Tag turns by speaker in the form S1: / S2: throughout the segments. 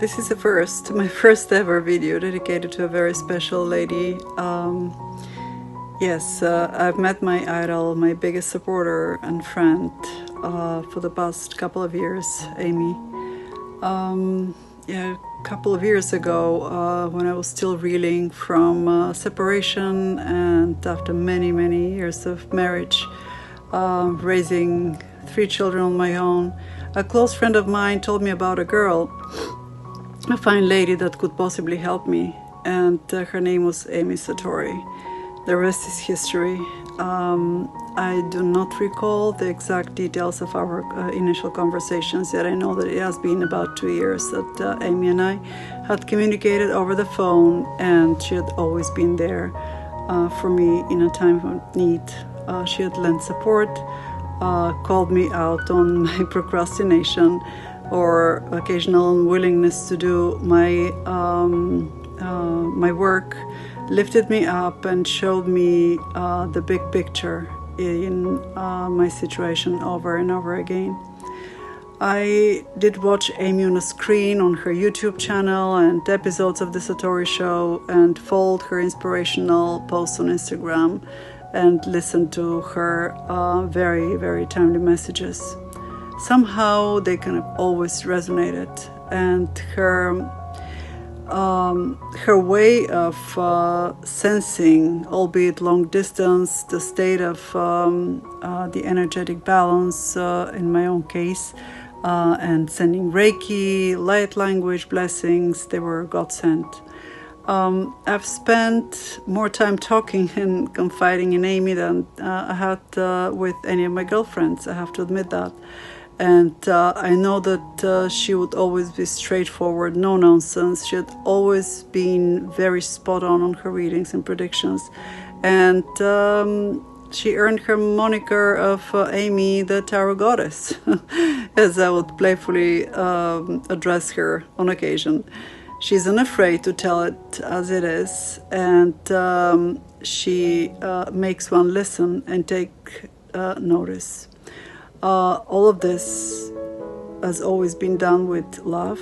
S1: This is my first ever video dedicated to a very special lady. Yes, I've met my idol, my biggest supporter and friend for the past couple of years, Amy. A couple of years ago, when I was still reeling from separation, and after many years of marriage, raising 3 children on my own, a close friend of mine told me about a girl, a fine lady that could possibly help me, and her name was Amy Satori. The rest is history. I do not recall the exact details of our initial conversations, yet I know that it has been about 2 years that Amy and I had communicated over the phone, and she had always been there for me in a time of need. She had lent support, called me out on my procrastination or occasional unwillingness to do my work, lifted me up and showed me the big picture in my situation over and over again. I did watch Amy on a screen on her YouTube channel and episodes of the SATORI Show, and followed her inspirational posts on Instagram and listened to her very timely messages. Somehow they kind of always resonated, and her way of sensing, albeit long distance, the state of the energetic balance in my own case, and sending Reiki, light language, blessings, they were God sent. I've spent more time talking and confiding in Amy than I had with any of my girlfriends, I have to admit that. And I know that she would always be straightforward, no nonsense. She had always been very spot on her readings and predictions. And she earned her moniker of Amy the Tarot Goddess, as I would playfully address her on occasion. She's unafraid to tell it as it is, and she makes one listen and take notice. All of this has always been done with love,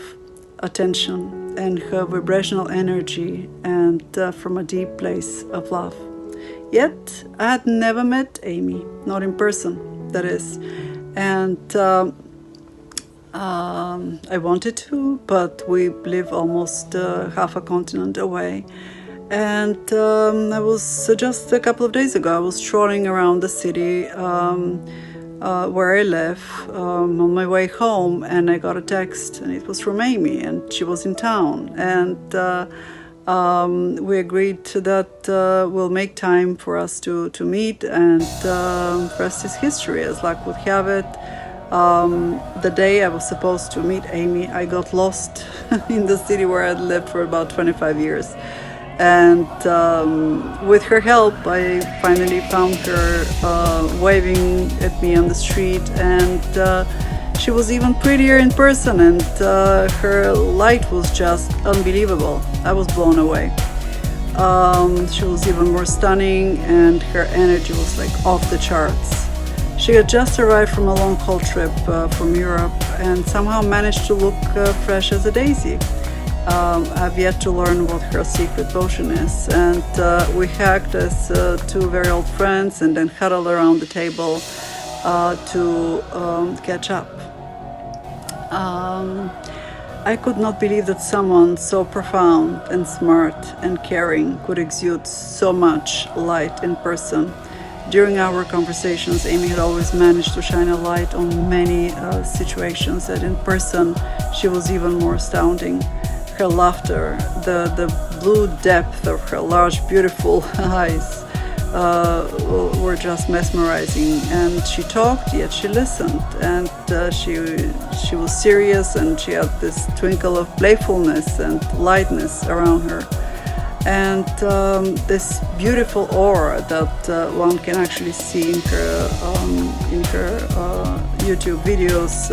S1: attention, and her vibrational energy, and from a deep place of love. Yet, I had never met Amy, not in person, that is. And I wanted to, but we live almost half a continent away. And I was just a couple of days ago, I was strolling around the city where I live on my way home, and I got a text, and it was from Amy, and she was in town, and we agreed that we'll make time for us to meet, and the rest is history, as luck would have it. The day I was supposed to meet Amy, I got lost in the city where I'd lived for about 25 years. And with her help, I finally found her waving at me on the street, and she was even prettier in person, and her light was just unbelievable. I was blown away. She was even more stunning, and her energy was like off the charts. She had just arrived from a long haul trip from Europe, and somehow managed to look fresh as a daisy. I've yet to learn what her secret potion is, and we hacked as 2 very old friends, and then huddled around the table to catch up. I could not believe that someone so profound and smart and caring could exude so much light in person. During our conversations, Amy had always managed to shine a light on many situations that in person she was even more astounding. Her laughter, the blue depth of her large, beautiful eyes were just mesmerizing. And she talked, yet she listened, and she was serious, and she had this twinkle of playfulness and lightness around her. And this beautiful aura that one can actually see in her YouTube videos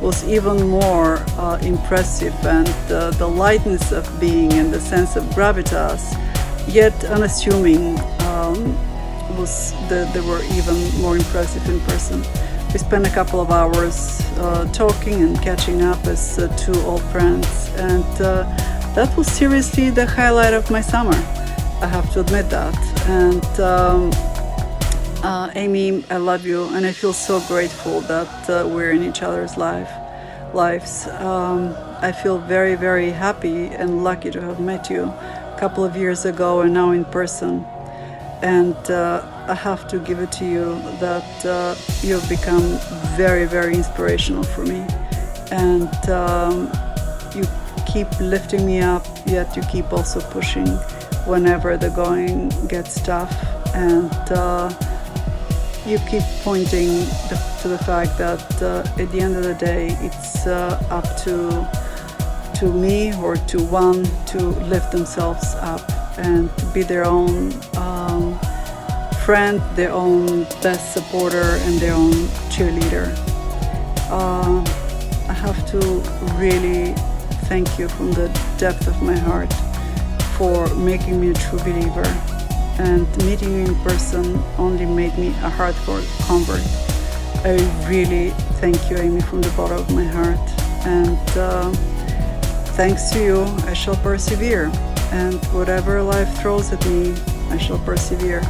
S1: was even more impressive, and the lightness of being and the sense of gravitas, yet unassuming, they were even more impressive in person. We spent a couple of hours talking and catching up as two old friends, and that was seriously the highlight of my summer. I have to admit that. And Amy, I love you, and I feel so grateful that we're in each other's lives. I feel very, very happy and lucky to have met you a couple of years ago and now in person. And I have to give it to you that you've become very, very inspirational for me. And you keep lifting me up, yet you keep also pushing whenever the going gets tough. And you keep pointing to the fact that at the end of the day, it's up to me or to one to lift themselves up and to be their own friend, their own best supporter, and their own cheerleader. I have to really thank you from the depth of my heart for making me a true believer. And meeting you in person only made me a hardcore convert. I really thank you, Amy, from the bottom of my heart. And thanks to you, I shall persevere. And whatever life throws at me, I shall persevere.